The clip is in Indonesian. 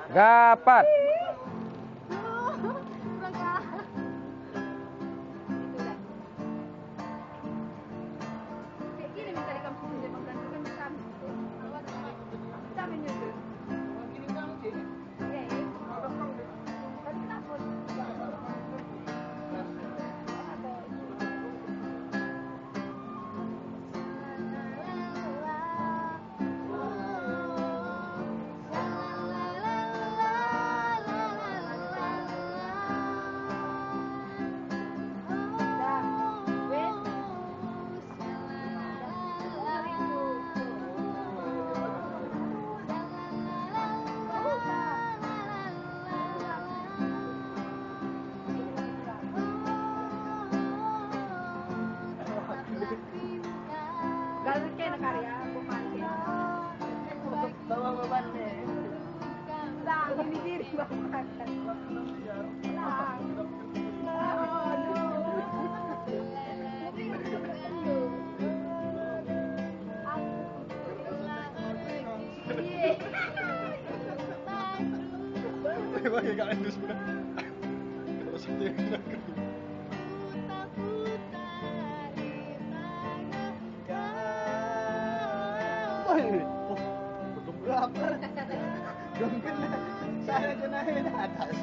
Gapat. Bawa beban deh. Lah, ini diri bawa. Pakai kain dus sudah. Terus dia kena kering. Berapa? Dongkel saya jenahin atas.